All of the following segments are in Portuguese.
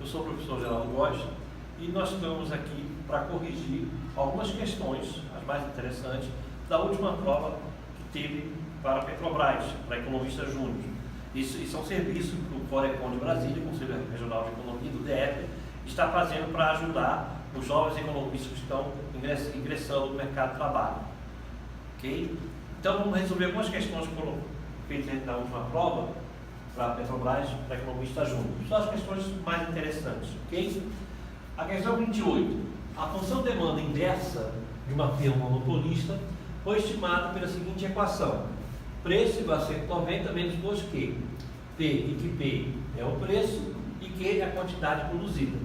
sou o professor Geraldo Góes e nós estamos aqui para corrigir algumas questões, as mais interessantes, da última prova que teve para a Petrobras, para economistas júnior. Isso é um serviço que o Corecon de Brasília, Conselho Regional de Economia do DF, está fazendo para ajudar os jovens economistas que estão ingressando no mercado de trabalho. Ok? Então vamos resolver algumas questões que foram feitas na última prova para a Petrobras, para economista júnior. São as questões mais interessantes. Ok? A questão 28. A função demanda inversa de uma firma monopolista foi estimada pela seguinte equação: preço igual a 190 menos 2Q. P, e que P é o preço e Q é a quantidade produzida.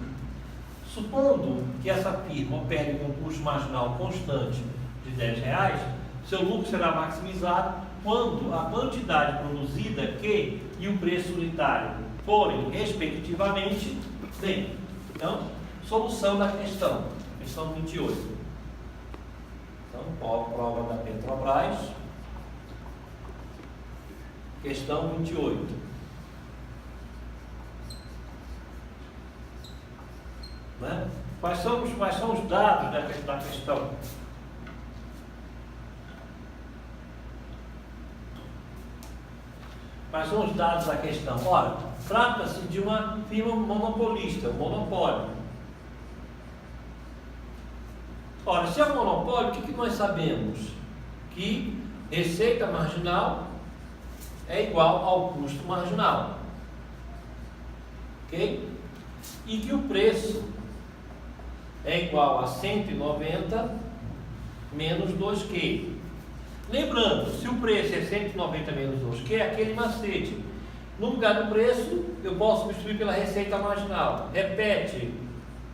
Supondo que essa firma opere com um custo marginal constante de R$10, seu lucro será maximizado quando a quantidade produzida, Q, e o preço unitário forem, respectivamente, bem. Então, solução da questão 28. Então, prova da Petrobras, questão 28. Né? Quais são os dados da questão? Quais são os dados da questão? Ora, trata-se de uma firma monopolista, um monopólio. Ora, se é um monopólio, o que nós sabemos? Que receita marginal é igual ao custo marginal. Ok? E que o preço é igual a 190 menos 2Q. Lembrando, se o preço é 190 menos 2Q, é aquele macete. No lugar do preço, eu posso substituir pela receita marginal. Repete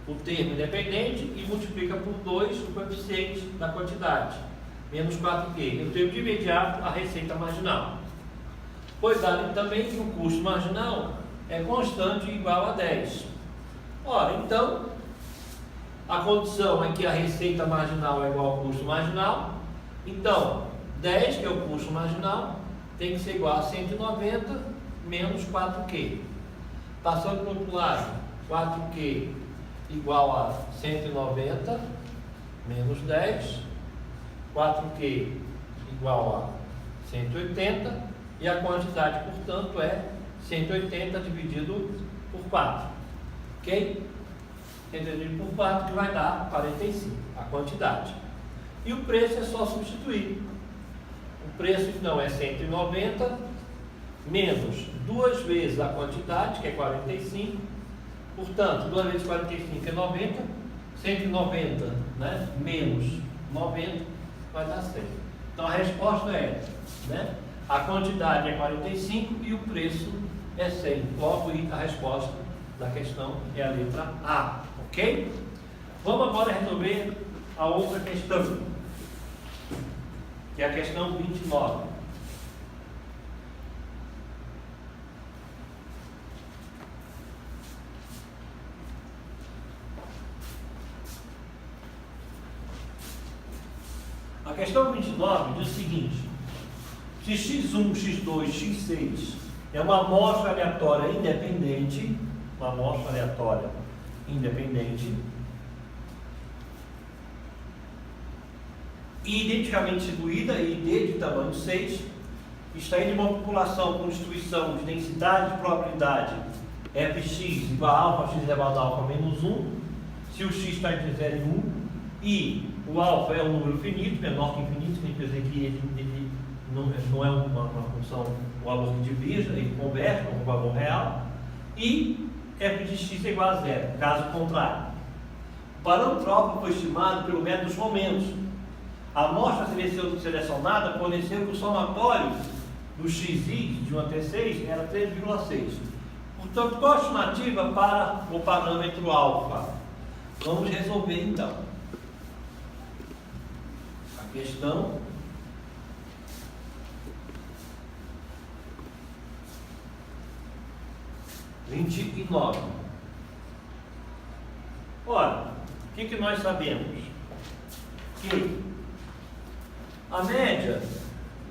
o termo independente e multiplica por 2 o coeficiente da quantidade, menos 4Q. Eu tenho de imediato a receita marginal. Foi dado também que o custo marginal é constante e igual a 10. Ora, então, a condição é que a receita marginal é igual ao custo marginal. Então, 10, que é o custo marginal, tem que ser igual a 190 menos 4Q. Passando para o outro lado, 4Q igual a 190 menos 10, 4Q igual a 180, e a quantidade, portanto, é 180 dividido por 4. Ok? 180 dividido por 4, que vai dar 45, a quantidade. E o preço é só substituir. O preço, então, é 190 menos 2 vezes a quantidade, que é 45. Portanto, 2 vezes 45 é 90. 190, né, menos 90 vai dar 100. Então, a resposta é, né, a quantidade é 45 e o preço é 100. Logo, a resposta da questão é a letra A. Ok? Vamos agora resolver a outra questão, que é a questão 29. A questão 29 diz o seguinte: se x1, x2, x6 é uma amostra aleatória independente, e identicamente distribuída, e D de tamanho 6, extraída de uma população com distribuição de densidade de probabilidade fx igual a alfa x elevado a alfa menos 1, se o x está entre 0 e 1, e o alfa é um número finito, menor que infinito, significa dizer que ele não é uma função, um valor que divisa, ele converte para um valor real, e f de x é igual a 0, caso contrário. O parâmetro alfa foi estimado pelo método dos momentos. A amostra selecionada forneceu que o somatório do xi de 1 até 6 era 3,6. Portanto, qual a estimativa para o parâmetro alfa? Vamos resolver então a questão 29. Ora, o que nós sabemos? Que a média,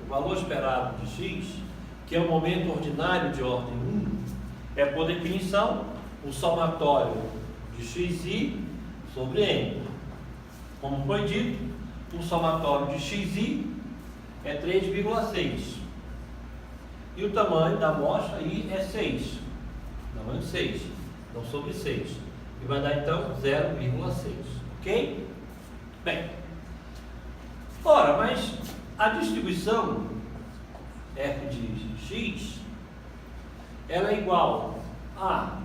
o valor esperado de x, que é o momento ordinário de ordem 1, é, por definição, o somatório de xi sobre n. Como foi dito, o somatório de xi é 3,6. E o tamanho da amostra aí é 6. Tamanho 6. Então, sobre 6. E vai dar, então, 0,6. Ok? Bem. Ora, mas a distribuição f de x, ela é igual a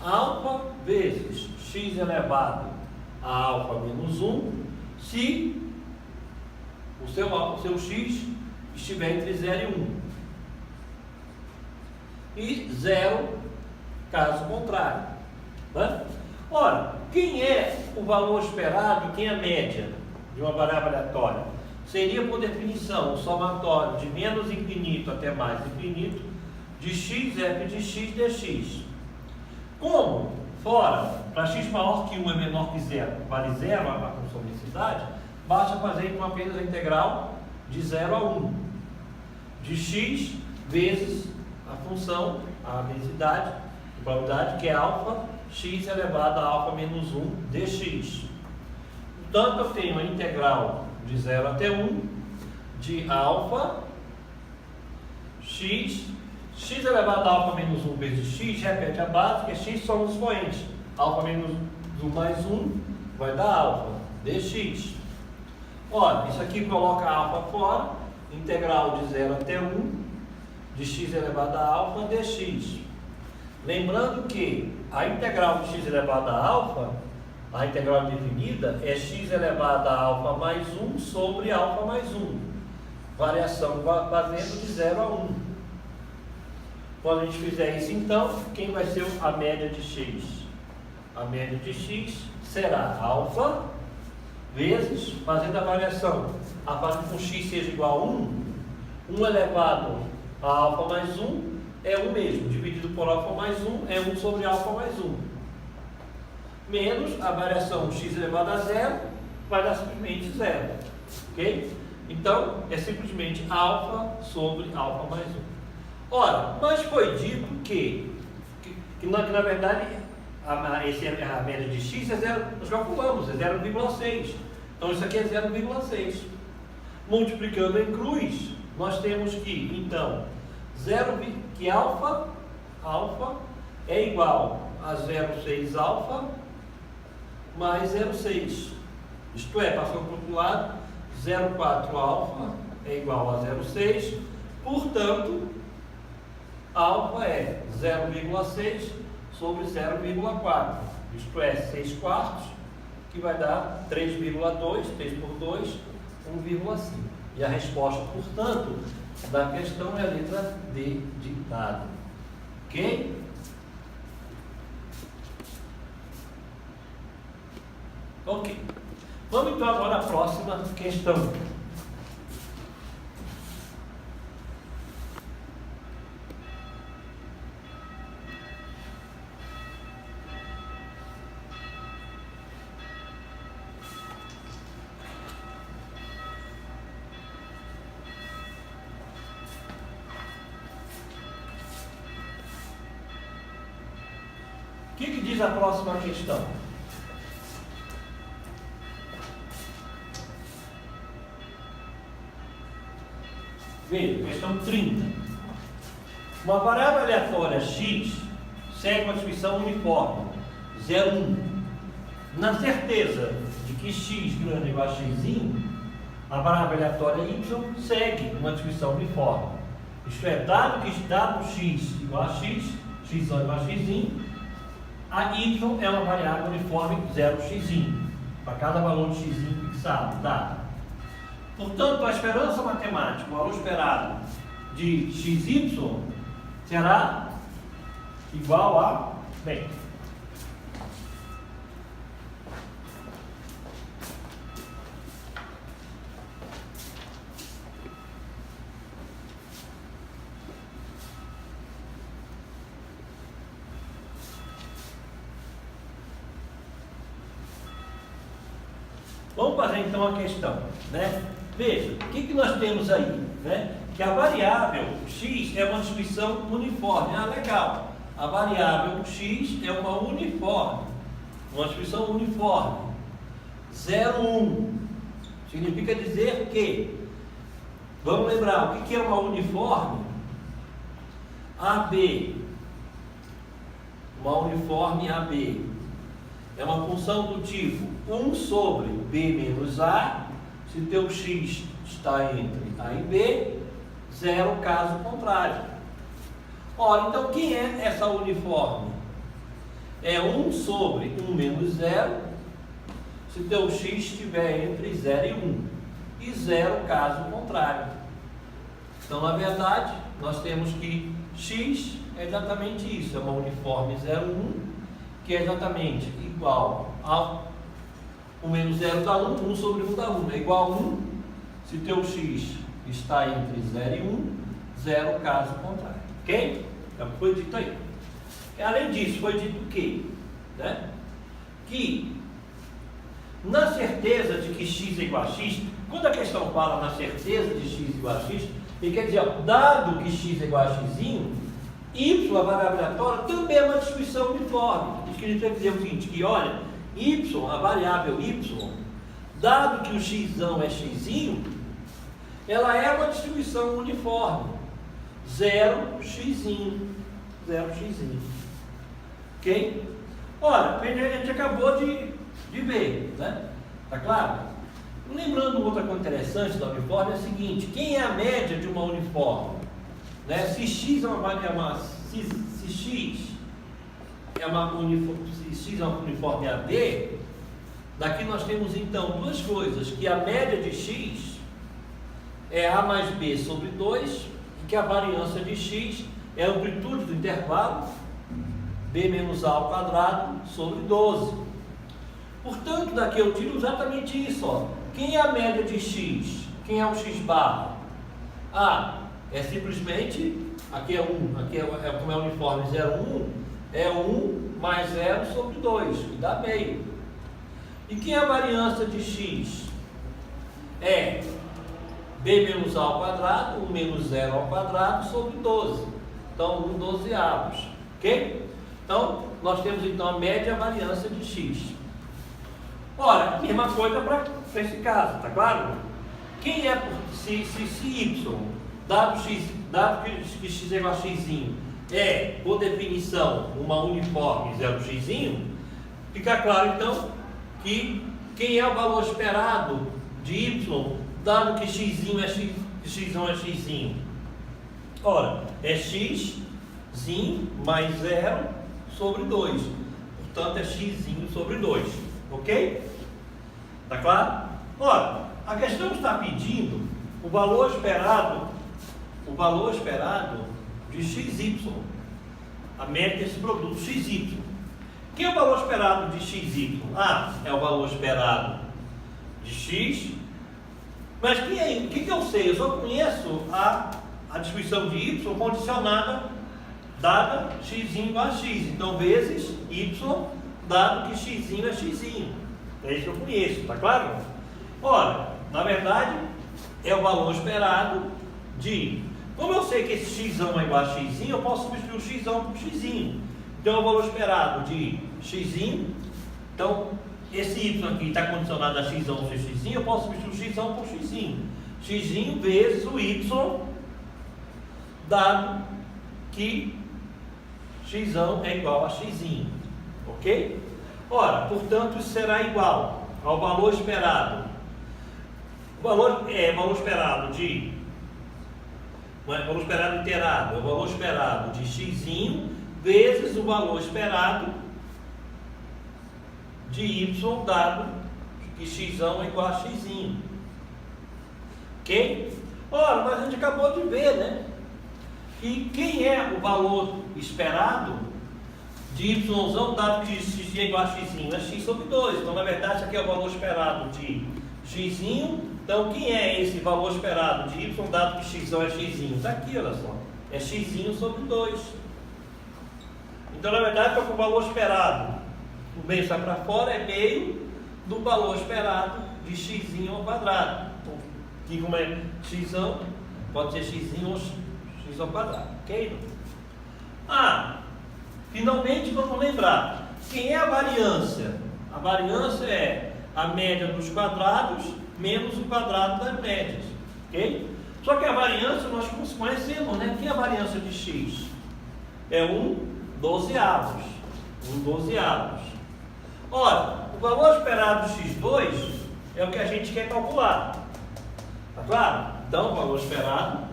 alfa vezes x elevado a alfa menos 1, se o seu x estiver entre 0 e 1. E 0, caso contrário. Né? Ora, quem é o valor esperado, quem é a média de uma variável aleatória? Seria, por definição, o somatório de menos infinito até mais infinito de x, f de x dx. Como, fora, para x maior que 1 é menor que 0, vale 0 a função de densidade, basta fazer com apenas a integral de 0 a 1, de x vezes a função, a densidade, a probabilidade, que é alfa, x elevado a alfa menos 1 dx. Portanto, eu tenho a integral de 0 até 1 de alfa x elevado a alfa menos 1 vezes x, repete a base, que x são os expoentes. Alfa menos 1 mais 1 vai dar alfa dx. Ora, isso aqui coloca alfa fora, integral de 0 até 1 de x elevado a alfa dx. Lembrando que a integral de x elevado a alfa, a integral definida, é x elevado a alfa mais 1 sobre alfa mais 1. Variação fazendo de 0 a 1. Quando a gente fizer isso, então, quem vai ser a média de x? A média de x será alfa vezes, fazendo a variação, a fazendo com x seja igual a 1, 1 elevado a alfa mais 1 é 1 mesmo, dividido por alfa mais 1 é 1 sobre alfa mais 1. Menos a variação x elevado a 0, vai dar simplesmente 0. Ok? Então, é simplesmente alfa sobre alfa mais 1. Ora, mas foi dito que na verdade, a média de x é 0, nós calculamos, é 0,6. Então, isso aqui é 0,6. Multiplicando em cruz, nós temos que, então, que alfa é igual a 0,6 alfa mais 0,6. Isto é, passando para o outro lado, 0,4 alfa é igual a 0,6. Portanto, alfa é 0,6 sobre 0,4. Isto é, 6 quartos, que vai dar 3,2, 3 por 2, 1,5. E a resposta, portanto, da questão é a letra D de dado. Ok? Ok. Vamos então agora à próxima questão. O que diz a próxima questão? Veja, questão 30. Uma variável aleatória x segue uma distribuição uniforme, 0, 1. Na certeza de que x grande ou igual a x, a variável aleatória y segue uma distribuição uniforme. Isto é, dado x igual a x, x igual a x, a y é uma variável uniforme 0x, para cada valor de x fixado, dado. Portanto, a esperança matemática, o valor esperado de xy será igual a... Bem, vamos fazer então a questão, né? Veja, o que nós temos aí, né? Que a variável x é uma distribuição uniforme. Ah, legal. a variável x é uma uniforme, uma distribuição uniforme, 0, 1. Significa dizer que, vamos lembrar, o que é uma uniforme? AB, uma uniforme AB, é uma função do tipo 1 sobre B menos A, se teu x está entre A e B, 0 caso contrário. Ora, então quem é essa uniforme? É 1 sobre 1 menos 0, se teu x estiver entre 0 e 1, e 0 caso contrário. Então, na verdade, nós temos que x é exatamente isso, é uma uniforme 0, 1, que é exatamente igual a 1 menos 0 dá 1, 1 sobre 1 dá 1, é igual a 1, se teu x está entre 0 e 1, 0 caso contrário. Ok? Então, foi dito aí. Além disso, foi dito o quê? Né? Que, na certeza de que x é igual a x, quando a questão fala na certeza de x igual a x, ele quer dizer, ó, dado que x é igual a x, y, a variável aleatória, também é uma distribuição uniforme. Isso que a gente quer dizer o seguinte, que olha, y, a variável y, dado que o x é x, ela é uma distribuição uniforme. 0x. 0x. Ok? Ora, a gente acabou de ver, né? Tá claro? Lembrando outra coisa interessante da uniforme é a seguinte: quem é a média de uma uniforme? Né? Se x é uma uniforme AD, daqui nós temos então duas coisas: que a média de x é A mais B sobre 2, e que a variância de x é a amplitude do intervalo B menos A ao quadrado sobre 12. Portanto, daqui eu tiro exatamente isso, ó. Quem é a média de x? Quem é o x bar? É simplesmente, aqui é 1, aqui como é o uniforme 0, 1, é 1 mais 0 sobre 2, que dá meio. E quem é a variância de x? É B menos A ao quadrado, 1 menos 0 ao quadrado sobre 12. Então, 1 dozeavos. Ok? Então, nós temos então a média e a variância de x. Ora, mesma coisa para esse caso, tá claro? Quem é, se y, dado que x é igual a x, é, por definição, uma uniforme 0x, fica claro então que quem é o valor esperado de y, dado que x é x. Ora, é x mais 0 sobre 2. Portanto, é x sobre 2. Ok? Tá claro? Ora, a questão está pedindo o valor esperado de xy. A média desse produto xy. Que é o valor esperado de xy? É o valor esperado de x. Mas o que eu sei? Eu só conheço a distribuição de y condicionada, dada x igual a x. Então, vezes y, dado que x é x. É isso que eu conheço, tá claro? Ora, na verdade, é o valor esperado de... Como eu sei que esse x é igual a x, eu posso substituir o x por x. Então, é o valor esperado de x. Então, esse y aqui está condicionado a x ser x, eu posso substituir o x por x. X vezes o y, dado que x é igual a x. Ok? Ora, portanto, isso será igual ao valor esperado. O valor esperado iterado, é o valor esperado de x vezes o valor esperado de y, dado que x é igual a x. Ok? Ora, mas a gente acabou de ver, né? E quem é o valor esperado de y, dado que x é igual a x? É x sobre 2. Então, na verdade, aqui é o valor esperado de x. Então, quem é esse valor esperado de y, dado que x é x? Está aqui, olha só. É x sobre 2. Então, na verdade, para o valor esperado, o meio sai para fora, é meio do valor esperado de x ao quadrado. Então, aqui como é x, pode ser x ou x ao quadrado. Ok? Finalmente, vamos lembrar, quem é a variância? A variância é a média dos quadrados menos o quadrado das médias, ok? Só que a variância nós conhecemos, né? Que é a variância de x? É 1/12. 1/12. Ora, o valor esperado de x2 é o que a gente quer calcular. Tá claro? Então, o valor esperado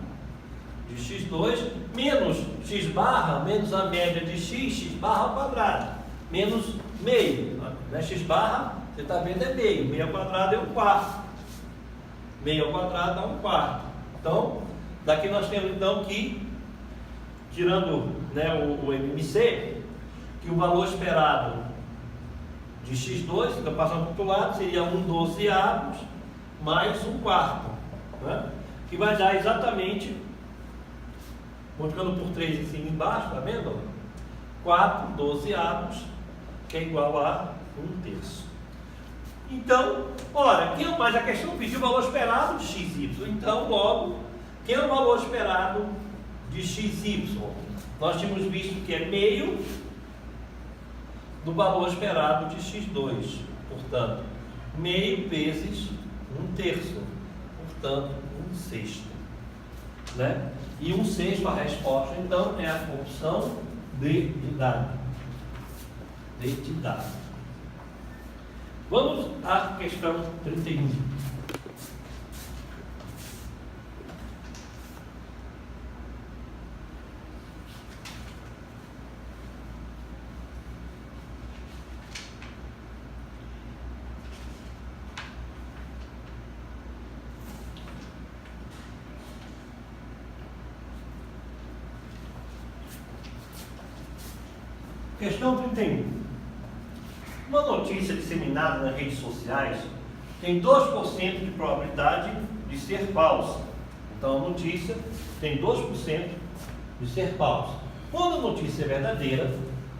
de x2 menos x barra, menos a média de x barra ao quadrado, menos meio. Né? X barra, você está vendo, é meio. Meio ao quadrado é 1/4. Meio ao quadrado dá 1/4. Então, daqui nós temos então que, tirando, né, o MMC, que o valor esperado de x2, então passando para o outro lado, seria 1/12 mais 1/4, né? Que vai dar exatamente, multiplicando por 3 em cima e embaixo, está vendo? 4/12, que é igual a 1/3. Então, ora, mas a questão pediu o valor esperado de xy. Então, logo, quem é o valor esperado de xy? Nós tínhamos visto que é meio do valor esperado de x2. Portanto, meio vezes 1/3. Portanto, 1/6. Né? E 1/6, a resposta, então, é a opção D de dado. D de dado. Vamos à questão 31. Questão 31. Uma notícia disseminada nas redes sociais tem 2% de probabilidade de ser falsa. Então a notícia tem 2% de ser falsa. Quando a notícia é verdadeira,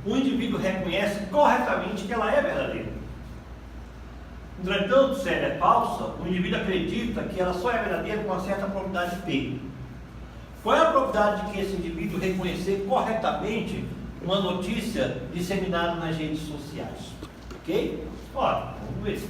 o indivíduo reconhece corretamente que ela é verdadeira. Entretanto, se ela é falsa, o indivíduo acredita que ela só é verdadeira com uma certa probabilidade P. Qual é a probabilidade de que esse indivíduo reconhecer corretamente uma notícia disseminada nas redes sociais? Ok? Ora, vamos ver.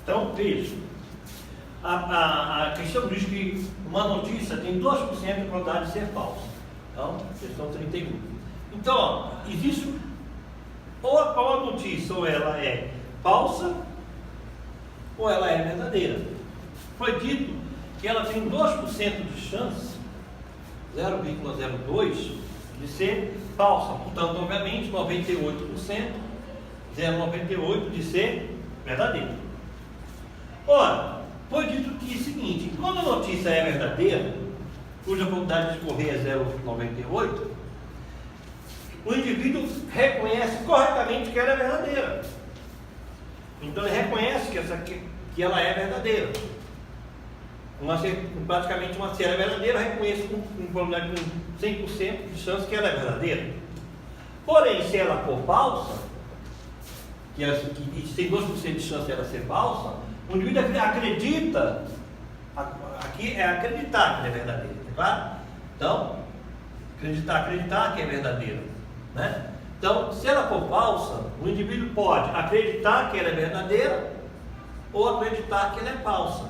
Então, veja, a questão diz que uma notícia tem 2% de probabilidade de ser falsa. Então, questão 31. Então, ó, existe ou a notícia ou ela é falsa ou ela é verdadeira. Foi dito que ela tem 2% de chance, 0,02, de ser falsa. Portanto, obviamente, 98%, 0,98 de ser verdadeira. Ora, foi dito que é o seguinte: quando a notícia é verdadeira, cuja probabilidade de ocorrer é 0,98, o indivíduo reconhece corretamente que ela é verdadeira. Então ele reconhece que ela é verdadeira. Praticamente se ela é verdadeira, reconhece com probabilidade de 100% de chance que ela é verdadeira. Porém, se ela for falsa, que tem 2% de chance de ela ser falsa, o indivíduo acredita, aqui é acreditar que ela é verdadeira, tá claro? Então, acreditar que é verdadeira, né? Então, se ela for falsa, o indivíduo pode acreditar que ela é verdadeira ou acreditar que ela é falsa.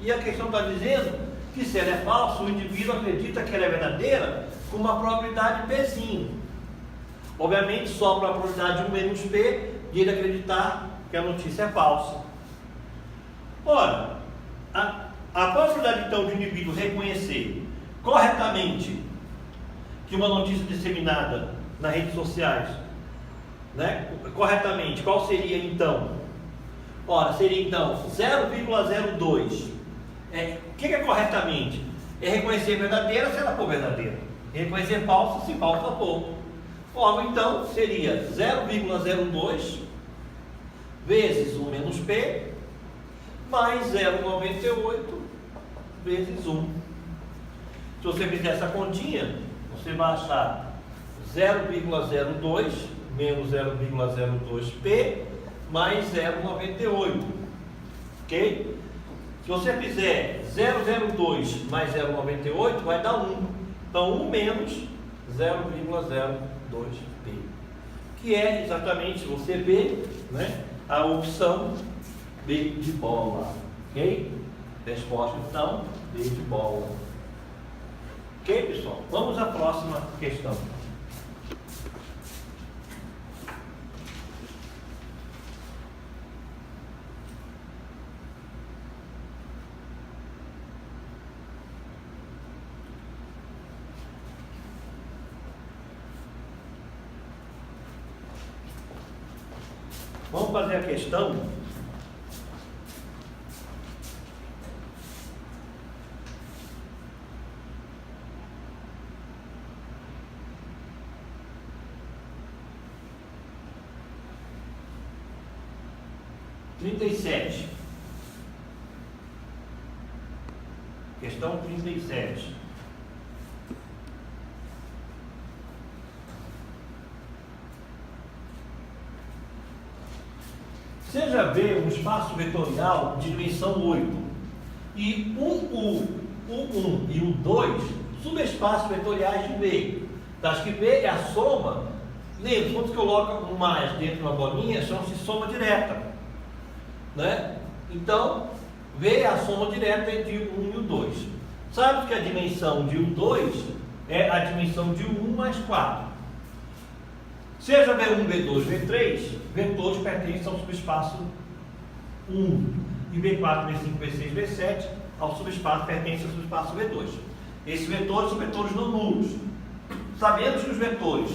E a questão está dizendo que se ela é falsa, o indivíduo acredita que ela é verdadeira com uma probabilidade Pzinho. Obviamente, só para a probabilidade 1 menos P de ele acreditar que a notícia é falsa. Ora, a probabilidade então de o indivíduo reconhecer corretamente que uma notícia disseminada nas redes sociais, né, corretamente, qual seria então? Ora, seria então 0,02. O que é corretamente? É reconhecer verdadeira se ela for verdadeira, reconhecer falsa se falsa for. Forma então seria 0,02 vezes 1 menos P mais 0,98 vezes 1. Se você fizer essa continha, você vai achar 0,02 menos 0,02P mais 0,98. Ok? Se você fizer 0,02 mais 0,98, vai dar 1. Então, 1 menos 0,02P. Que é exatamente, você vê, né, a opção B de bola. Ok? Resposta, então, B de bola. Ok, pessoal? Vamos à próxima questão. Vamos fazer a questão 37. Questão 37. Seja V um espaço vetorial de dimensão 8 e o 1 e o 2 subespaços vetoriais de V. Das que V é a soma, lembra, quando você coloca um mais dentro de uma bolinha, chama-se soma direta. Né? Então, V é a soma direta entre o 1 e o 2. Sabe que a dimensão de U2 é a dimensão de 1 mais 4. Seja V1, V2, V3, vetores pertencem ao subespaço 1. E V4, V5, V6, V7 ao subespaço pertence ao subespaço V2. Esses vetores são vetores não nulos. Sabemos que os vetores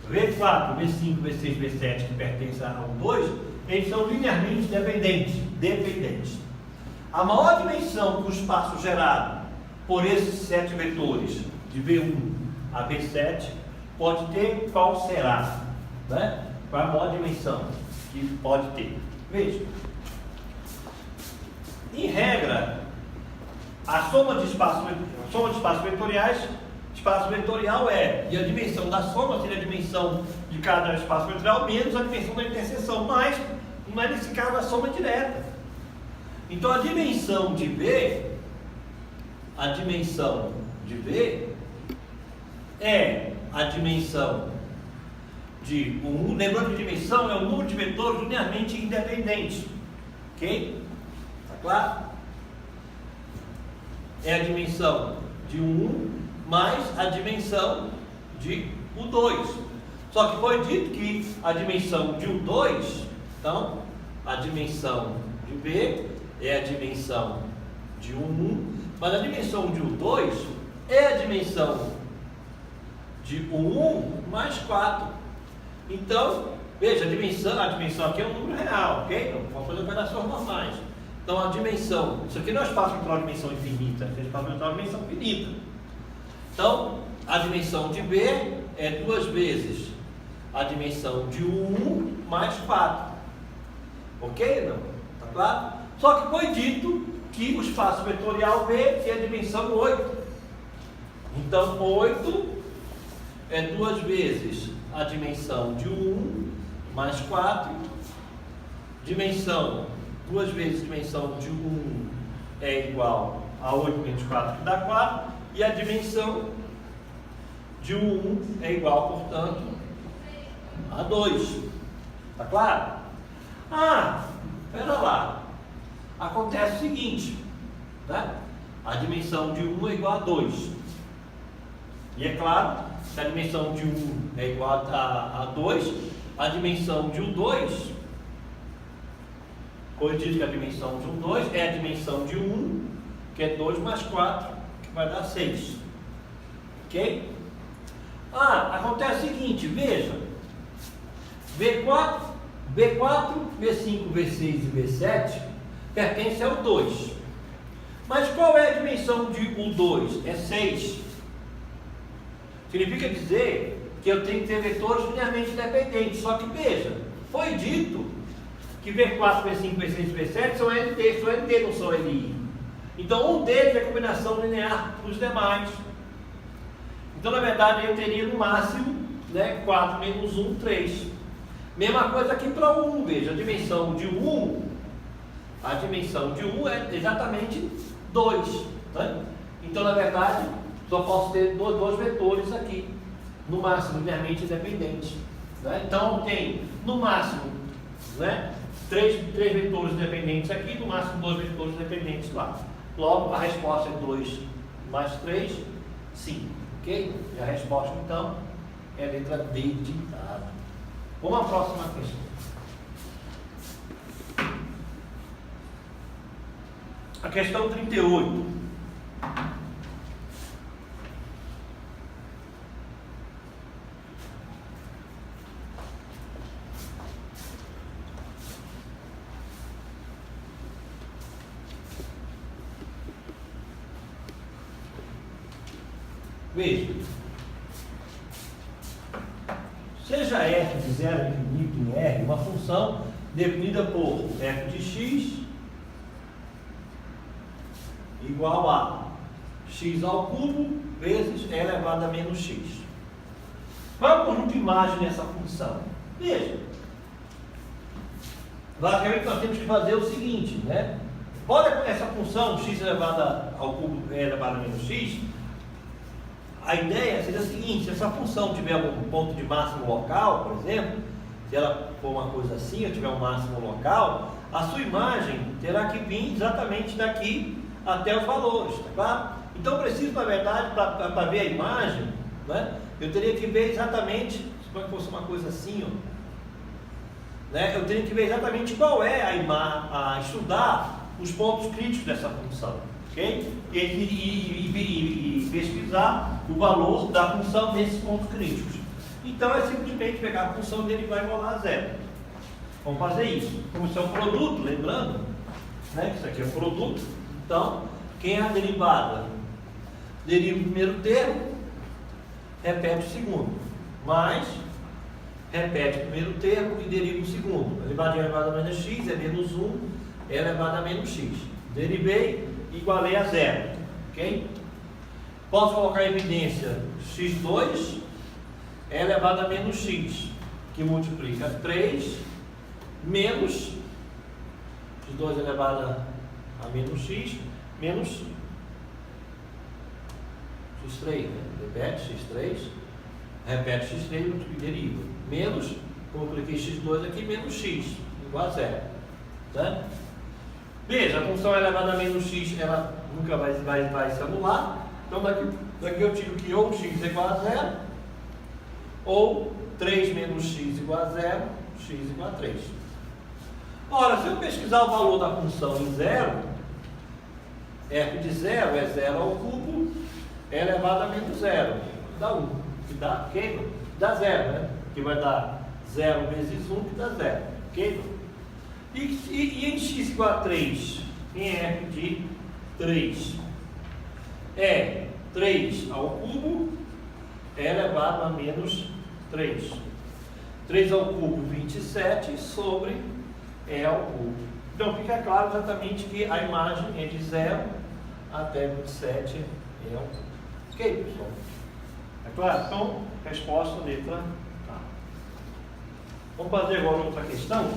V4, V5, V6, V7 que pertencem ao 2, eles são linearmente dependentes. A maior dimensão do espaço gerado por esses 7 vetores, de V1 a V7, pode ter, qual será? Né? Qual a maior dimensão que pode ter? Veja. Em regra, a soma de espaços vetoriais, espaço vetorial e a dimensão da soma seria a dimensão de cada espaço vetorial menos a dimensão da interseção, mas nesse caso a soma é direta. Então a dimensão de V é a dimensão de 1, lembrando que dimensão é o número de vetores linearmente independentes. Ok? Tá claro? É a dimensão de 1 mais a dimensão de U2. Só que foi dito que a dimensão de U2, então, a dimensão de V é a dimensão de 1, mas a dimensão de U2 é a dimensão de 1 mais 4. Então, veja, a dimensão aqui é um número real, ok? Não vamos fazer operações normais. Então, a dimensão, isso aqui não é espaço vetorial de dimensão infinita, é espaço vetorial de dimensão finita. Então, a dimensão de B é 2 vezes a dimensão de 1 mais 4. Ok? Não? Tá claro? Só que foi dito que o espaço vetorial B é a dimensão 8. Então, 8 é 2 vezes a dimensão de 1 mais 4. Dimensão, 2 vezes a dimensão de 1 é igual a 8 menos 4, que dá 4. E a dimensão de 1 é igual, portanto, a 2. Tá claro? Espera lá. Acontece o seguinte, né? A dimensão de 1 é igual a 2. E é claro, se a dimensão de 1 é igual a 2, a dimensão de U2, foi dito que a dimensão de U2 é a dimensão de 1, que é 2 mais 4, que vai dar 6. Ok? Acontece o seguinte, veja. V4, V5, V6 e V7 pertence ao 2. Mas qual é a dimensão de U2? É 6. Significa dizer que eu tenho que ter vetores linearmente dependentes. Só que veja, foi dito que V4, V5, V6 e V7 são NT, não são LI. Então um deles é combinação linear dos demais. Então na verdade eu teria no máximo, né, 4 menos 1, 3. Mesma coisa aqui para o 1, veja, a dimensão de 1 é exatamente 2. Né? Então na verdade só posso ter dois vetores aqui, no máximo linearmente independentes. Né? Então tem no máximo, né, 3 vetores independentes aqui, no máximo 2 vetores independentes lá. Logo a resposta é 2 mais 3, 5. Ok? E a resposta então é a letra D de dado. Vamos à próxima questão. A questão 38. Veja, seja f de 0 a infinito em R uma função definida por f de x igual a x ao cubo vezes e elevado a menos x. Qual é o conjunto de imagem dessa função? Veja, basicamente nós temos que fazer o seguinte, né? Olha essa função x elevado ao cubo e elevado a menos x. A ideia seria a seguinte: se essa função tiver um ponto de máximo local, por exemplo, se ela for uma coisa assim, ou tiver um máximo local, a sua imagem terá que vir exatamente daqui até os valores, tá claro? Então eu preciso, na verdade, para ver a imagem, né, eu teria que ver exatamente, se fosse uma coisa assim, ó, né, eu teria que ver exatamente qual é a estudar os pontos críticos dessa função. Okay? E pesquisar o valor da função nesses pontos críticos. Então é simplesmente pegar a função dele e vai igualar a zero. Vamos fazer isso. Como isso é um produto, lembrando, né, que isso aqui é um produto, então quem é a derivada? Deriva o primeiro termo, repete o segundo, mais repete o primeiro termo e deriva o segundo. Elevado a elevado a menos x é menos 1, é elevado a menos x. Derivei, igualei a zero, ok? Posso colocar em evidência x2 é elevado a menos x, que multiplica 3 menos x2 elevado a menos x, menos x3, né? Repete x3, repete x3 e deriva. Menos, como eu coloquei x2 aqui, menos x, igual a zero. Né? Veja, a função elevada a menos x, ela nunca vai se anular. Então daqui eu tiro que ou x é igual a zero, ou 3 menos x igual a zero, x igual a 3. Ora, se eu pesquisar o valor da função em zero, f de zero é 0 ao cubo, é elevado a menos zero, dá 1, que dá, ok? Dá 0, né? Que vai dar 0 vezes 1, que dá 0, ok? E em x igual a 3, em f de 3, é 3 ao cubo, é elevado a menos 3. 3 ao cubo, 27, sobre E ao cubo. Então fica claro exatamente que a imagem é de 0 até 27 E ao cubo. Ok, pessoal? É claro? Então, resposta letra A. Vamos fazer agora outra questão.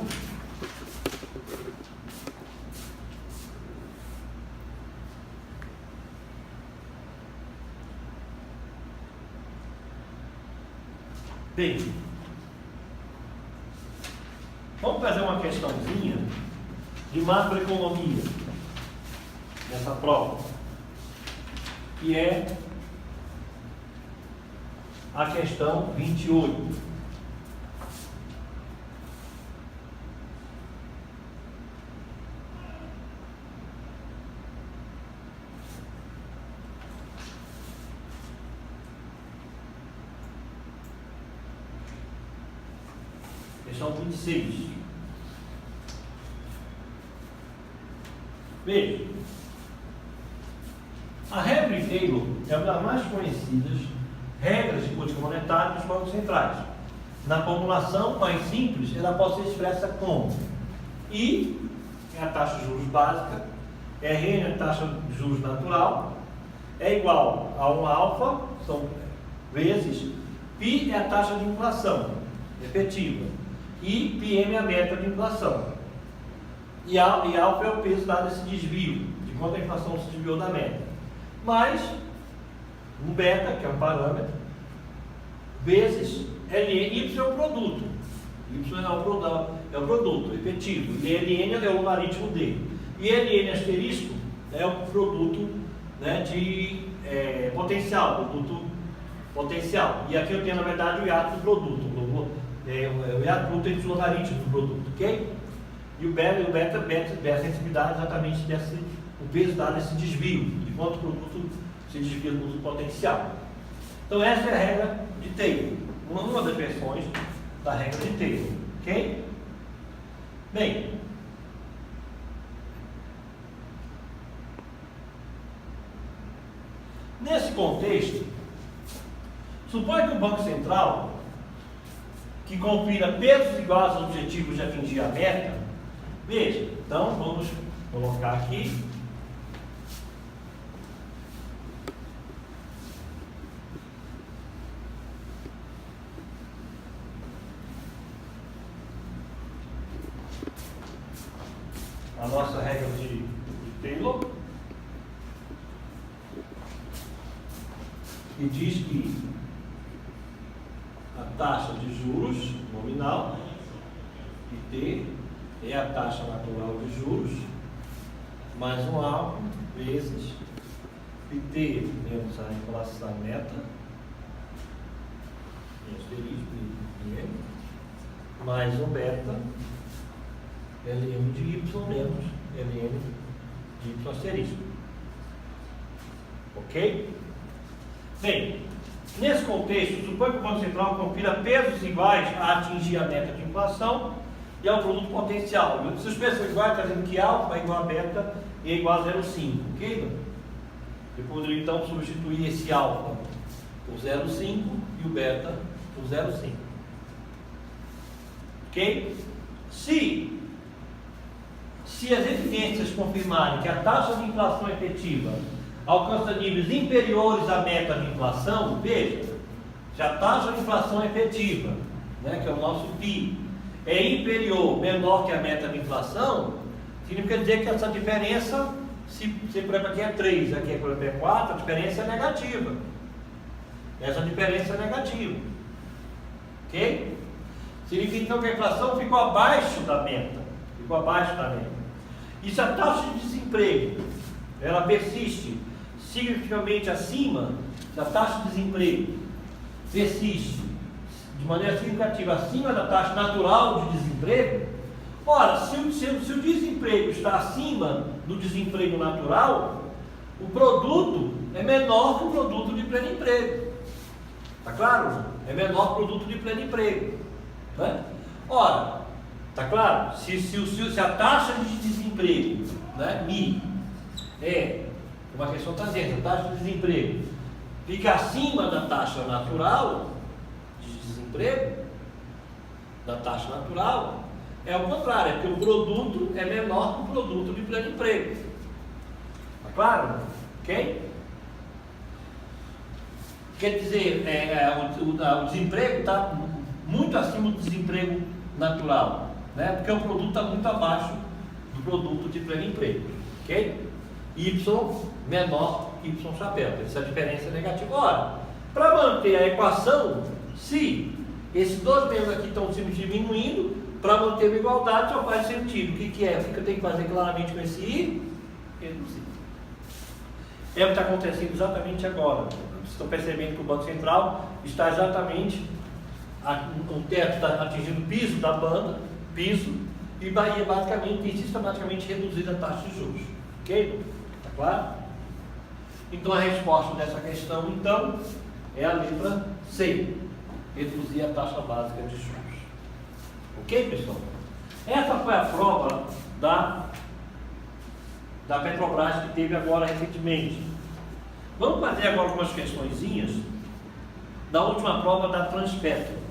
Bem, vamos fazer uma questãozinha de macroeconomia nessa prova, que é a questão 28. Questão 26. Veja, a Henry Taylor é uma das mais conhecidas regras de política monetária dos bancos centrais. Na formulação mais simples, ela pode ser expressa como I é a taxa de juros básica, RN é a taxa de juros natural, é igual a 1 alfa, são vezes, Pi é a taxa de inflação efetiva, e PM é a meta de inflação. E alfa é o peso dado esse desvio, de quanto a inflação se desviou da meta. Mais um beta, que é um parâmetro, vezes Y é o produto. Y é o produto efetivo. E LN é o logaritmo dele. E LN asterisco é o produto, né, de potencial, produto potencial. E aqui eu tenho, na verdade, o hiato do produto. O hiato bruto entre os logaritmos do produto, ok? E o beta a sensibilidade exatamente o peso dado esse desvio, de quanto o produto se desvia do produto potencial. Então essa é a regra de Taylor, uma das versões da regra de Taylor, ok? Bem, nesse contexto, suponha que o Banco Central, que confira pesos iguais aos objetivos de atingir a meta, veja, então vamos colocar aqui a nossa regra de Taylor, que diz que a taxa de juros nominal, IT, é a taxa natural de juros, mais um alfa, vezes IT menos a inflação meta, mais um beta, LM de Y menos LM de Y asterisco. Ok? Bem, nesse contexto, suponha que o Banco Central confira pesos iguais a atingir a meta de inflação e ao produto potencial. Se os pesos são iguais, está dizendo que alfa é igual a beta e é igual a 0,5. Ok? Eu poderia então substituir esse alfa por 0,5 e o beta por 0,5. Ok? Se as evidências confirmarem que a taxa de inflação efetiva alcança níveis inferiores à meta de inflação, veja, se a taxa de inflação efetiva, né, que é o nosso PI, é inferior, menor que a meta de inflação, significa dizer que essa diferença, se por exemplo aqui é 3, aqui por exemplo é 4, a diferença é negativa. Essa diferença é negativa. Ok? Significa então que a inflação ficou abaixo da meta. Ficou abaixo da meta. E se a taxa de desemprego ela persiste significativamente acima, se a taxa de desemprego persiste de maneira significativa acima da taxa natural de desemprego, ora, se o desemprego está acima do desemprego natural, o produto é menor que o produto de pleno emprego. Está claro? É menor que o produto de pleno emprego. Né? Ora, está claro? Se a taxa de desemprego, né, MI, como a questão está dizendo, a taxa de desemprego fica acima da taxa natural de desemprego, da taxa natural, é o contrário, é porque o produto é menor que o produto de pleno emprego. Está claro? Ok? Quer dizer, o desemprego está muito acima do desemprego natural, né? Porque o produto está muito abaixo do produto de pleno emprego. Ok? Y menor que Y chapéu, essa diferença é negativa. Ora, para manter a equação, se esses dois menos aqui estão se diminuindo, para manter a igualdade só faz sentido. O que é? O que eu tenho que fazer claramente com esse I? Reduzir. É o que está acontecendo exatamente agora. Vocês estão percebendo que o Banco Central está exatamente, o teto está atingindo o piso da banda, e basicamente e sistematicamente reduzir a taxa de juros. Ok? Está claro? Então a resposta dessa questão, então, é a letra C. Reduzir a taxa básica de juros. Ok, pessoal? Essa foi a prova da Petrobras que teve agora recentemente. Vamos fazer agora algumas questõezinhas da última prova da Transpetro.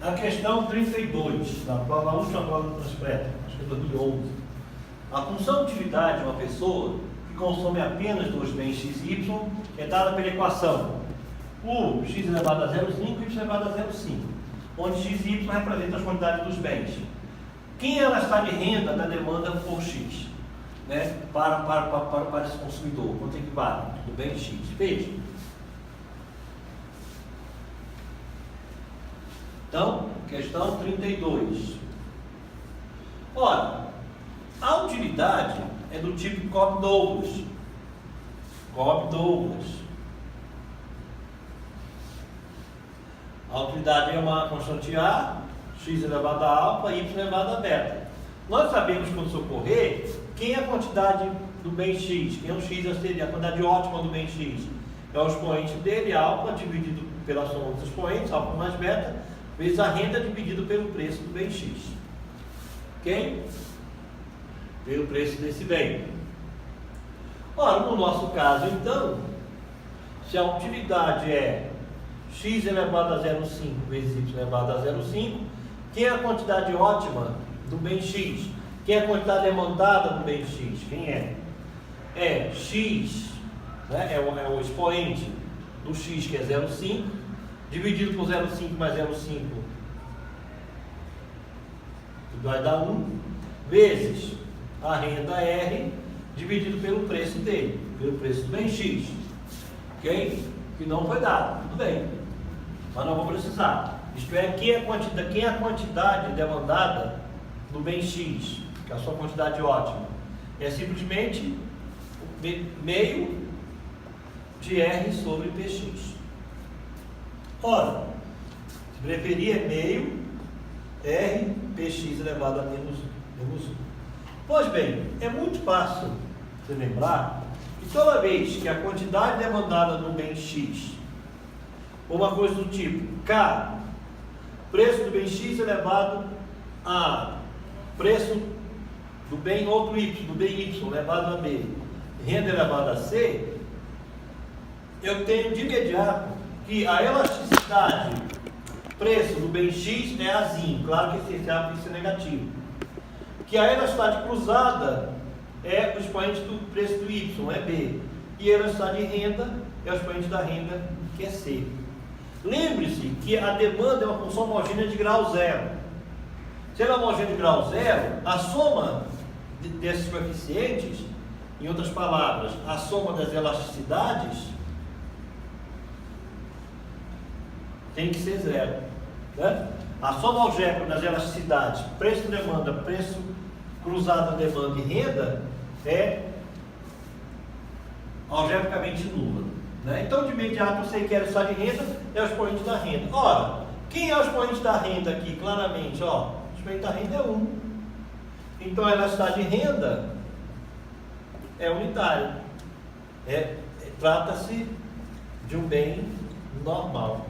A questão 32, da última prova do Transpetro, acho que é 2011. A função de atividade de uma pessoa que consome apenas dois bens x e y é dada pela equação u x elevado a 0,5 e y elevado a 0,5, onde x e y representam as quantidades dos bens. Quem ela está de renda da demanda por x, né, para esse consumidor? Quanto equivale do bem x? Veja. Então, questão 32. Ora, a utilidade é do tipo Cobb-Douglas. Cobb-Douglas. A utilidade é uma constante A, x elevado a alfa, y elevado a beta. Nós sabemos, quando socorrer, quem é a quantidade do bem x, quem é o x a quantidade ótima do bem x. É o expoente dele, alfa, dividido pela soma dos expoentes, alfa mais beta, vezes a renda dividido pelo preço do bem x. Ok? Pelo preço desse bem. Ora, no nosso caso, então, se a utilidade é x elevado a 0,5 vezes y elevado a 0,5, quem é a quantidade ótima do bem x? Quem é a quantidade demandada do bem x? Quem é? É x, né? É o expoente do x, que é 0,5, dividido por 0,5 mais 0,5, vai dar 1, vezes a renda R, dividido pelo preço dele, pelo preço do bem X. Ok? Que não foi dado, tudo bem. Mas não vou precisar. Isto é, quem é a quantidade demandada do bem X, que é a sua quantidade ótima? É simplesmente meio de R sobre PX. Ora, se preferir é meio R px elevado a menos 1. Pois bem, é muito fácil você lembrar que toda vez que a quantidade demandada no bem x, uma coisa do tipo K, preço do bem x elevado a preço do bem outro y, do bem y elevado a b, renda elevada a c, eu tenho de imediato que a elasticidade preço do bem x é Azinho, claro que esse A tem que ser negativo. Que a elasticidade cruzada é o expoente do preço do y, é B. E a elasticidade de renda é o expoente da renda, que é C. Lembre-se que a demanda é uma função homogênea de grau zero. Se ela é homogênea de grau zero, a soma desses coeficientes, em outras palavras, a soma das elasticidades, tem que ser zero, né? A soma algébrica das elasticidades, preço demanda, preço cruzado demanda e renda, é algebricamente nula, né? Então, de imediato, eu sei que a elasticidade de renda é o expoente da renda. Ora, quem é o expoente da renda aqui? Claramente, ó, o expoente da renda é 1. Então, a elasticidade de renda é unitária. Trata-se de um bem normal.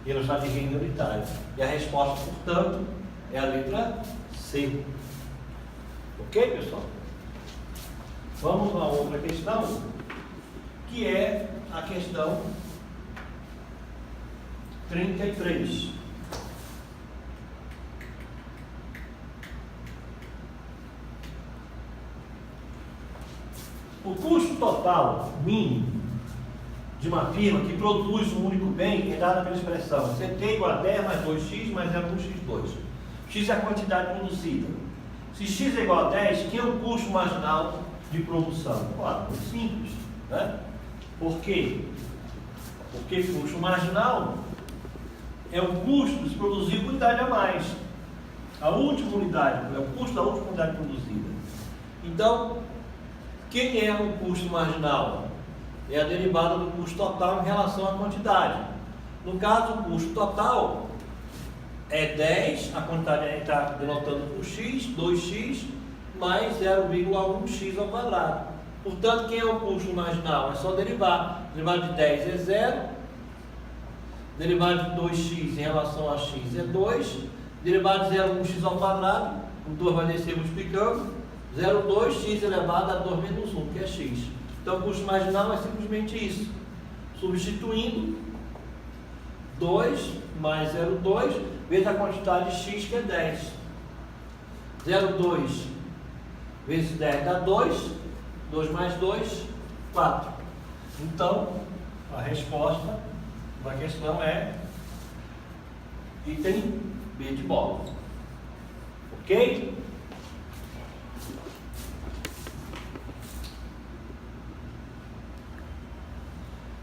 E ela está de renda unitária. E a resposta, portanto, é a letra C. Ok, pessoal? Vamos a outra questão, que é a questão 33. O custo total mínimo de uma firma que produz um único bem é dada pela expressão CT igual a 10 mais 2x mais 0,1x2. X é a quantidade produzida. Se x é igual a 10, que é o custo marginal de produção? Claro, muito simples, né? Por quê? Porque custo marginal é o custo de se produzir uma unidade a mais. A última unidade, é o custo da última unidade produzida. Então, Quem é o custo marginal? É a derivada do custo total em relação à quantidade. No caso, o custo total é 10, a quantidade está denotando por x, 2x, mais 0,1x ao quadrado. Portanto, quem é o custo marginal? É só derivar. Derivada de 10 é 0, derivada de 2x em relação a x é 2, derivada de 0,1x ao quadrado, o 2 vai descer multiplicando, 0,2x elevado a 2 menos 1, que é x. Então, o custo marginal é simplesmente isso. Substituindo 2 mais 0,2 vezes a quantidade de x, que é 10. 0,2 vezes 10 dá 2, 2 mais 2, 4. Então, a resposta da questão é item B de bola. Ok?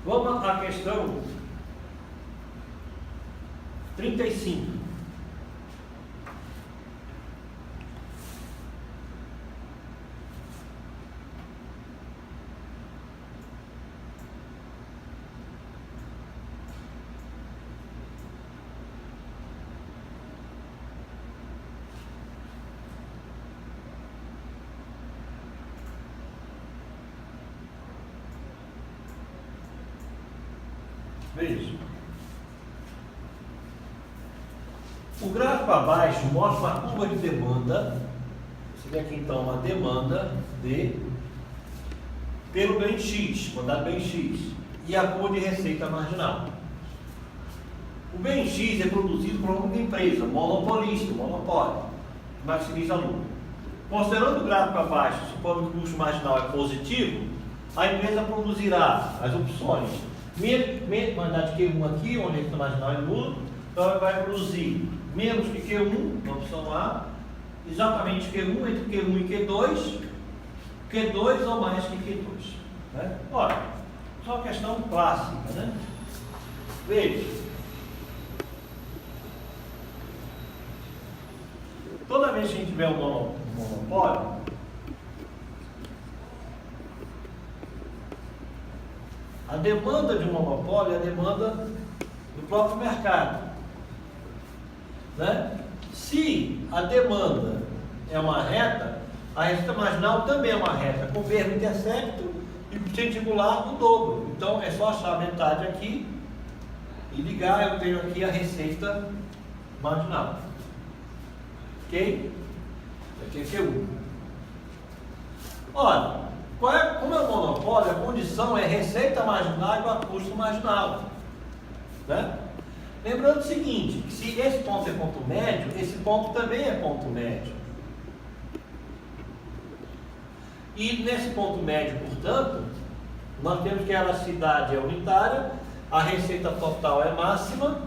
Vamos à questão 35. Veja. O gráfico abaixo mostra uma curva de demanda. Você vê aqui então uma demanda pelo bem X, quantidade bem X, e a curva de receita marginal. O bem X é produzido por uma empresa monopolista, monopólio, que maximiza lucro. Considerando o gráfico abaixo, supondo que o custo marginal é positivo, a empresa produzirá as opções quantidade de Q1 aqui, onde a receita marginal é nula, então ela vai produzir menos que Q1, na opção A, exatamente Q1 entre Q1 e Q2, Q2 ou mais que Q2. Né? Olha, só uma questão clássica, né? Veja. Toda vez que a gente tiver um monopólio, a demanda de um monopólio é a demanda do próprio mercado. Né? Se a demanda é uma reta, a receita marginal também é uma reta, com verbo intersecto e coeficiente angular o dobro. Então é só achar a metade aqui e ligar, eu tenho aqui a receita marginal. Ok? Aqui é Q1. Olha, como é o monopólio, a condição é receita marginal igual a custo marginal. Né? Lembrando o seguinte, que se esse ponto é ponto médio, esse ponto também é ponto médio. E nesse ponto médio, portanto, nós temos que a elasticidade é unitária, a receita total é máxima,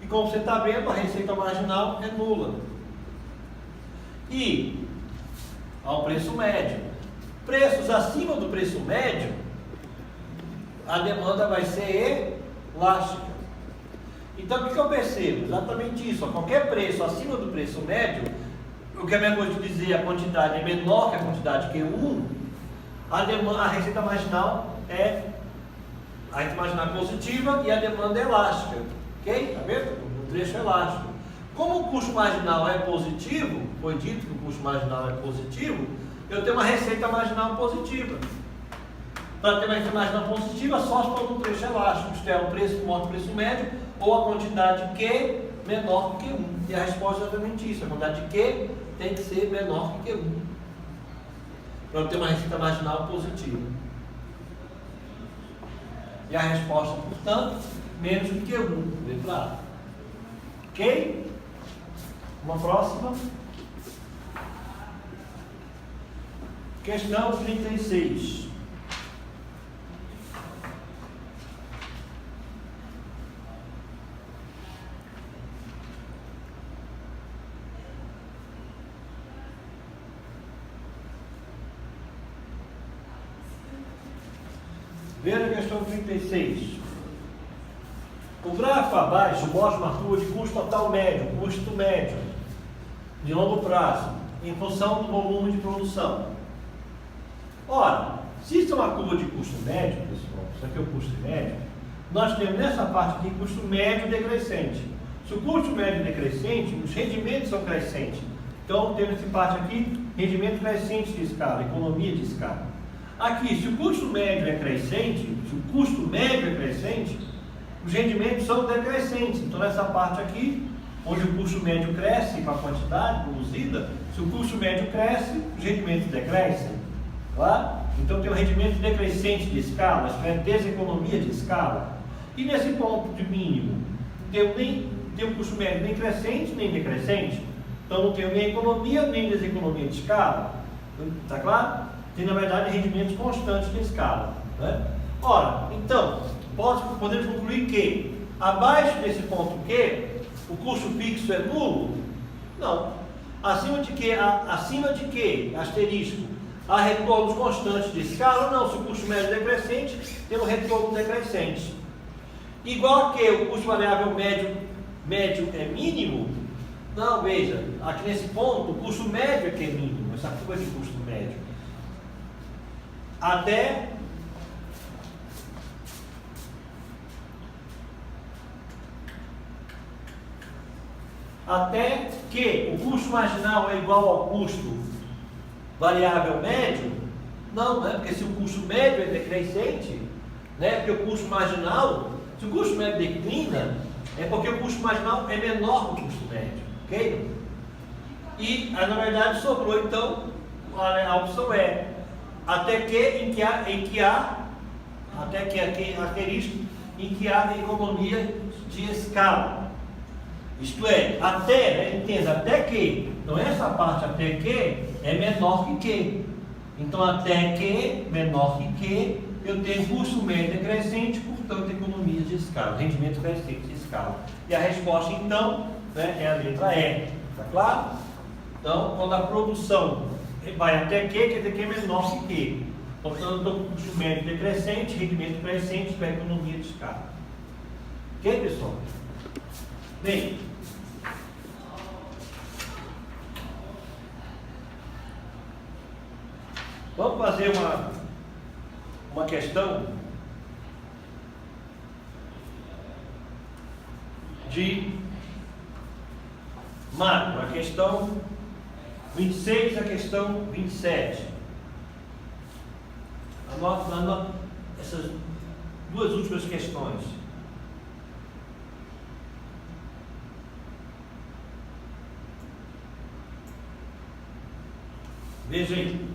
e como você está vendo, a receita marginal é nula. E ao preço médio. Preços acima do preço médio, a demanda vai ser elástica. Então, o que eu percebo? Exatamente isso. A qualquer preço acima do preço médio, o que é mesmo de dizer, a quantidade é menor que a quantidade Q1, a receita marginal é positiva e a demanda é elástica. Ok? Está vendo? O trecho é elástico. Como o custo marginal é positivo, foi dito que o custo marginal é positivo, eu tenho uma receita marginal positiva. Para ter uma receita marginal positiva, só se for um trecho elástico, isto é, o preço maior que o preço médio, ou a quantidade Q menor que Q1. E a resposta é exatamente isso, a quantidade de Q tem que ser menor que Q1. Para eu ter uma receita marginal positiva. E a resposta, portanto, menos que Q1, letra A. Ok? Uma próxima. Questão 36. Veja a questão 36. O gráfico abaixo mostra uma curva de custo total médio, custo médio, de longo prazo, em função do volume de produção. Ora, se isso é uma curva de custo médio, pessoal, isso aqui é o custo médio, nós temos nessa parte aqui custo médio decrescente. Se o custo médio é decrescente, os rendimentos são crescentes. Então, temos essa parte aqui, rendimento crescente de escala, economia de escala. Aqui, se o custo médio é crescente, se o custo médio é crescente, os rendimentos são decrescentes. Então, nessa parte aqui, onde o custo médio cresce com a quantidade produzida, se o custo médio cresce, os rendimentos decrescem. Tá? Então, tem um rendimento decrescente de escala, isso é deseconomia de escala. E nesse ponto de mínimo, tem um custo médio nem crescente, nem decrescente. Então, não tem nem economia, nem deseconomia de escala. Está claro? Tem, na verdade, rendimentos constantes de escala. Né? Ora, então, podemos concluir que, abaixo desse ponto Q, o custo fixo é nulo? Não. Acima de que, asterisco, há retornos constantes de escala? Não. Se o custo médio é decrescente, tem um retorno decrescente. Igual a que o custo variável médio é mínimo? Não, veja, aqui nesse ponto, o custo médio é que é mínimo, essa curva de custo médio. Até que o custo marginal é igual ao custo variável médio? Não, né? Porque se o custo médio é decrescente, né? Porque o custo marginal, se o custo médio declina, é porque o custo marginal é menor que o custo médio, ok? E, na verdade, sobrou, então, a opção é até que há economia de escala. Isto é, até, né, entenda, até que. Então, essa parte até que é menor que Q. Então, até que, menor que Q, eu tenho custo médio crescente, portanto, economia de escala, rendimento crescente de escala. E a resposta, então, né, é a letra E. Está claro? Então, quando a produção vai até Q, quer dizer que é menor que Q. Portanto, eu estou com custo médio decrescente, rendimento crescente para economia de escala. Ok, pessoal? Bem, vamos fazer uma questão de macro, a questão 26 e a questão 27. Anota essas duas últimas questões. Veja aí.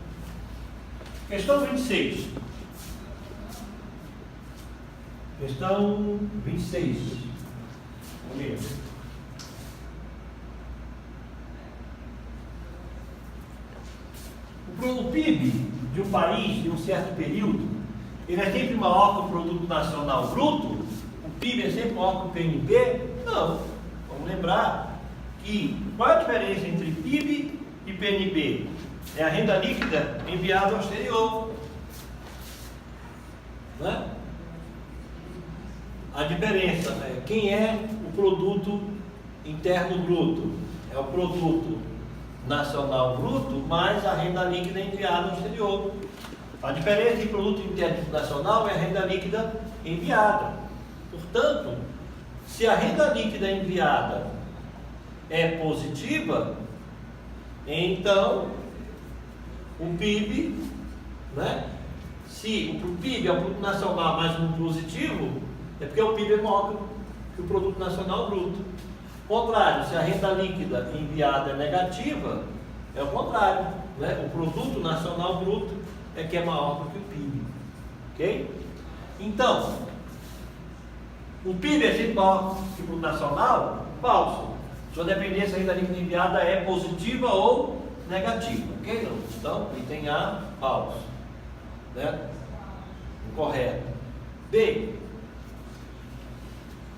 Questão 26. Questão 26. Vamos ver. O PIB de um país, de um certo período, ele é sempre maior que o Produto Nacional Bruto? O PIB é sempre maior que o PNB? Não. Vamos lembrar que qual é a diferença entre PIB e PNB? É a renda líquida enviada ao exterior. Né? A diferença é quem é o produto interno bruto? É o produto nacional bruto mais a renda líquida enviada ao exterior. A diferença entre produto interno nacional é a renda líquida enviada. Portanto, se a renda líquida enviada é positiva, então o PIB, né? Se o PIB é o produto nacional mais um positivo, é porque o PIB é maior que o produto nacional bruto. Contrário, se a renda líquida enviada é negativa, é o contrário, né? O produto nacional bruto é que é maior do que o PIB, ok? Então, o PIB é sempre maior que o produto nacional? Falso. Sua dependência da renda líquida enviada é positiva ou negativa, ok? Não? Então, item A, falso, né? Incorreto. B,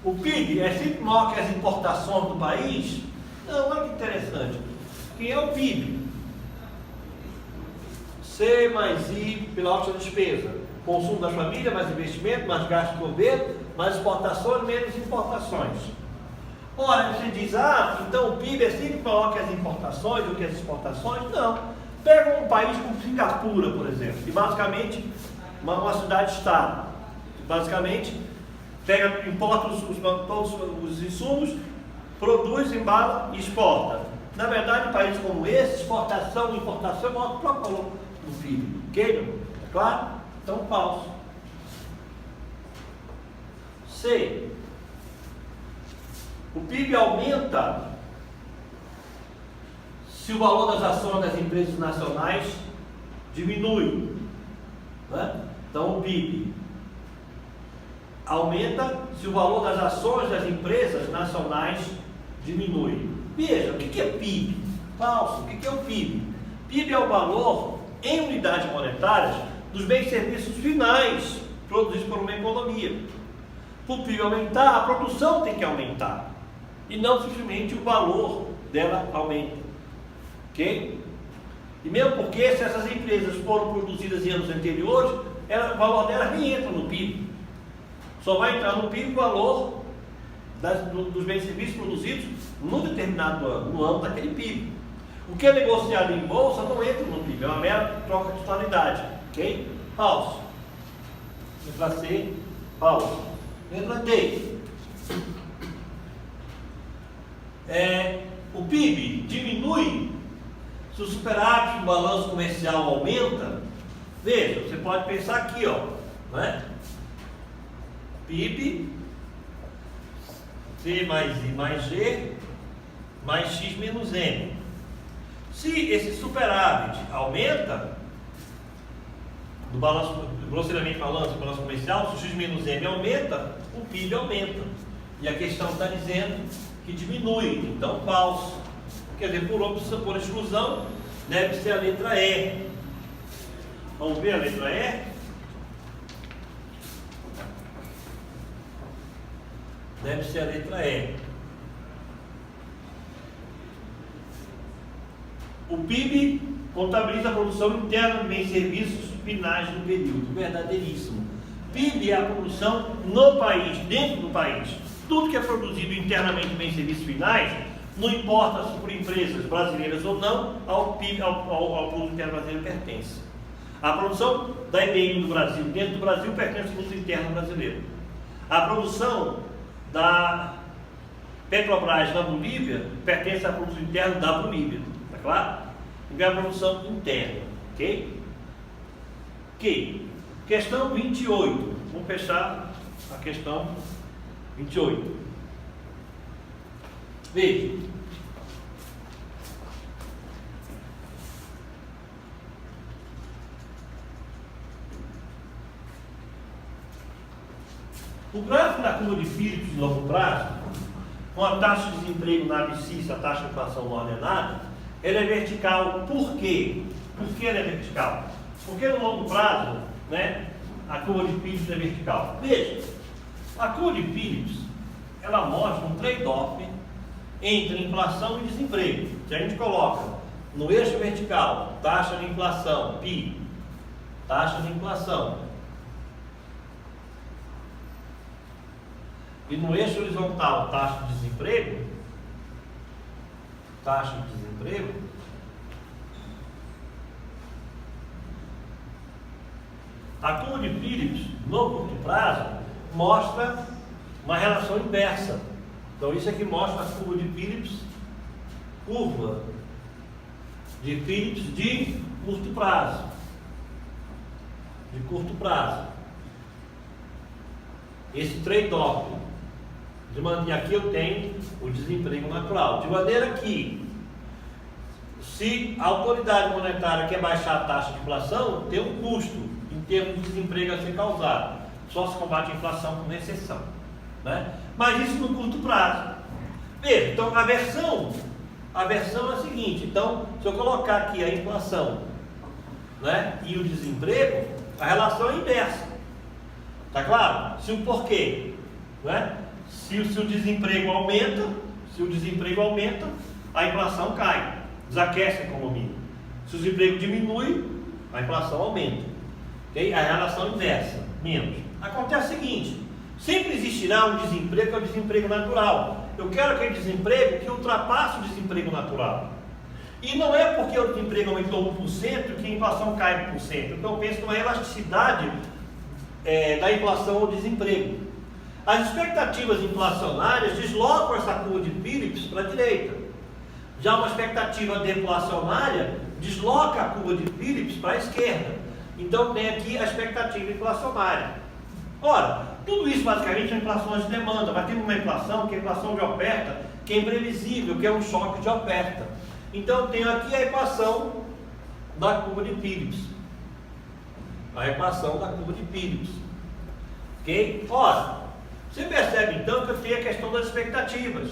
o PIB é sempre maior que as importações do país? Não, olha que interessante. Quem é o PIB? C mais I pela alta despesa. Consumo das famílias, mais investimento, mais gasto do governo, mais exportações, menos importações. Ora, você diz, então o PIB é sempre maior que as importações do que as exportações? Não. Pega um país como Singapura, por exemplo, que basicamente uma cidade-estado, basicamente importa todos os insumos, produz, embala e exporta. Na verdade, um país como esse, exportação e importação mostra o próprio valor do PIB. Ok? É claro? Então, falso. C. O PIB aumenta se o valor das ações das empresas nacionais diminui. Né? Então, o PIB aumenta se o valor das ações das empresas nacionais diminui. Veja, o que é PIB? Falso. O que é o PIB? PIB é o valor em unidades monetárias dos bens e serviços finais produzidos por uma economia. Para o PIB aumentar, a produção tem que aumentar. E não simplesmente o valor dela aumenta. Ok? E mesmo porque se essas empresas foram produzidas em anos anteriores, o valor delas nem entra no PIB. Só vai entrar no PIB o valor dos bens e serviços produzidos num determinado ano, no ano daquele PIB. O que é negociado em bolsa não entra no PIB, é uma mera troca de totalidade. Ok? Falso. Letra C, falso. Letra D. O PIB diminui se o superávit do balanço comercial aumenta. Veja, você pode pensar aqui, ó, né? PIB, C mais I mais G, mais X menos M. Se esse superávit aumenta, do balanço, grosseiramente falando, do balanço comercial, se o X menos M aumenta, o PIB aumenta. E a questão está dizendo que diminui, então falso. Quer dizer, por exclusão, deve ser a letra E. Vamos ver a letra E? Deve ser a letra E. O PIB contabiliza a produção interna de bens e serviços finais do período. Verdadeiríssimo. PIB é a produção no país, dentro do país. Tudo que é produzido internamente de bens e serviços finais, não importa se por empresas brasileiras ou não, ao PIB, ao produto interno brasileiro pertence. A produção da IBM do Brasil, dentro do Brasil, pertence ao produto interno brasileiro. A produção da Petrobras na Bolívia pertence ao produto interno da Bolívia. Tá claro? Então é a produção interna. Ok? Ok. Questão 28. Vamos fechar a questão 28. Veja. O gráfico da curva de Phillips de longo prazo, com a taxa de desemprego na abscissa, a taxa de inflação não ordenada, ela é vertical. Por quê? Por que ela é vertical? Porque no longo prazo, né, a curva de Phillips é vertical. Veja, a curva de Phillips, ela mostra um trade-off entre inflação e desemprego. Se a gente coloca no eixo vertical, taxa de inflação, PIB, taxa de inflação, e no eixo horizontal, taxa de desemprego, a curva de Phillips, no curto prazo, mostra uma relação inversa. Então, isso aqui mostra a curva de Phillips de curto prazo. Esse trade-off. E aqui eu tenho o desemprego natural. De maneira que, se a autoridade monetária quer baixar a taxa de inflação, tem um custo em termos de desemprego a ser causado. Só se combate a inflação com recessão. Né? Mas isso no curto prazo. Veja, então a versão é a seguinte. Então, se eu colocar aqui a inflação, né, e o desemprego, a relação é inversa. Tá claro? Se o porquê, né? Se o desemprego aumenta, a inflação cai, desaquece a economia. Se o desemprego diminui, a inflação aumenta. Okay? A relação inversa, menos. Acontece o seguinte: sempre existirá um desemprego que é o desemprego natural. Eu quero aquele desemprego que ultrapasse o desemprego natural. E não é porque o desemprego aumentou 1% que a inflação cai 1%. Então eu penso numa elasticidade da inflação ao desemprego. As expectativas inflacionárias deslocam essa curva de Phillips para a direita. Já uma expectativa deflacionária desloca a curva de Phillips para a esquerda. Então tem aqui a expectativa inflacionária. Ora, tudo isso basicamente são inflações de demanda, mas tem uma inflação que é a inflação de oferta, que é imprevisível, que é um choque de oferta. Então tenho aqui a equação da curva de Phillips. A equação da curva de Phillips. Ok? Ora, você percebe então que eu tenho a questão das expectativas.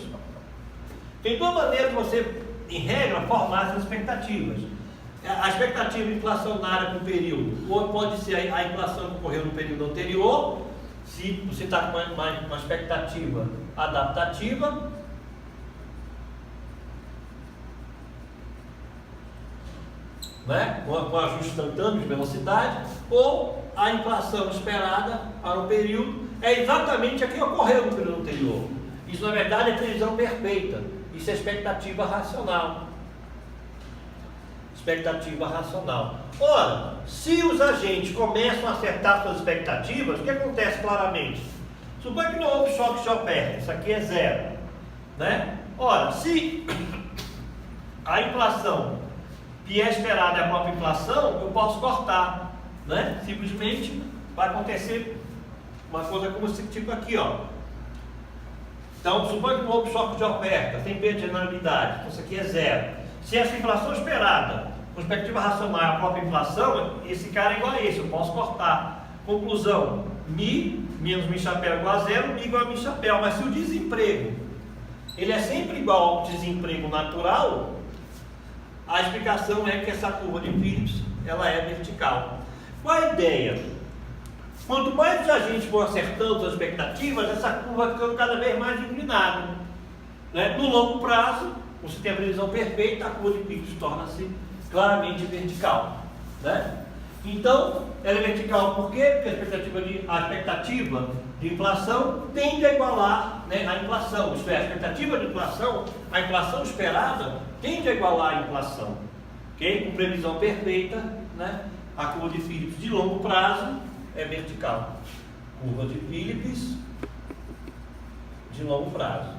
Tem duas maneiras de você, em regra, formar essas expectativas. A expectativa inflacionária para o período, ou pode ser a inflação que ocorreu no período anterior, se você está com uma expectativa adaptativa, né? Com ajuste instantâneo de velocidade, ou a inflação esperada para o período é exatamente a que ocorreu no período anterior. Isso, na verdade, é previsão perfeita. Isso é expectativa racional. Expectativa racional. Ora, se os agentes começam a acertar suas expectativas, o que acontece claramente? Suponha que não houve choque de oferta, isso aqui é zero, né? Ora, se a inflação que é esperada é a própria inflação, eu posso cortar, né? Simplesmente vai acontecer uma coisa como esse tipo aqui, ó. Então, suponha que não houve choque de oferta, tem perda de generalidade, então isso aqui é zero. Se essa inflação esperada, com perspectiva racional, é a própria inflação, esse cara é igual a esse, eu posso cortar. Conclusão, Mi menos Mi chapéu igual a zero, Mi igual a Mi chapéu. Mas se o desemprego, ele é sempre igual ao desemprego natural, a explicação é que essa curva de Phillips, ela é vertical. Qual a ideia? Quanto mais os agentes vão acertando as expectativas, essa curva vai ficando cada vez mais inclinada, né? No longo prazo, você tem a previsão perfeita, a curva de Phillips torna-se claramente vertical, né? Então, ela é vertical por quê? Porque a expectativa de inflação tende a igualar, né, a inflação. Isto é, a expectativa de inflação, a inflação esperada, tende a igualar a inflação. Ok? Com previsão perfeita, né? A curva de Phillips de longo prazo é vertical. Curva de Phillips de longo prazo,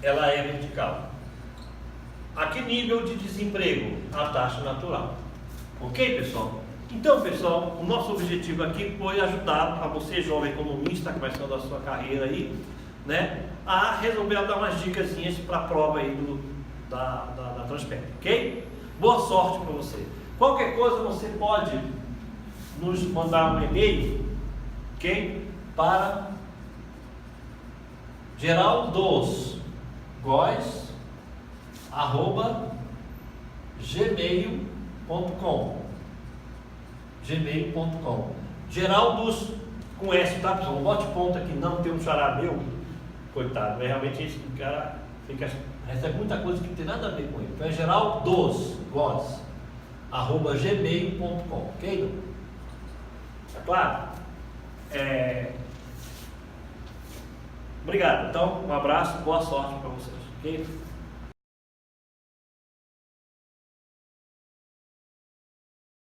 ela é vertical. A que nível de desemprego? A taxa natural. Ok, pessoal? Então, pessoal, o nosso objetivo aqui foi ajudar a você, jovem economista, começando a sua carreira aí, né, a resolver, a dar umas dicasinhas para a prova aí da Transpetro, ok? Boa sorte para você. Qualquer coisa você pode nos mandar um e-mail, ok? Para geraldosgoes@gmail.com. Geraldos com S, tá, pessoal? Não bote ponto aqui, não tem um xará meu, coitado, mas realmente esse cara recebe muita coisa que não tem nada a ver com ele. Então é geraldosgoes@gmail.com, ok? Tá claro? Obrigado. Então, um abraço, boa sorte para vocês, ok?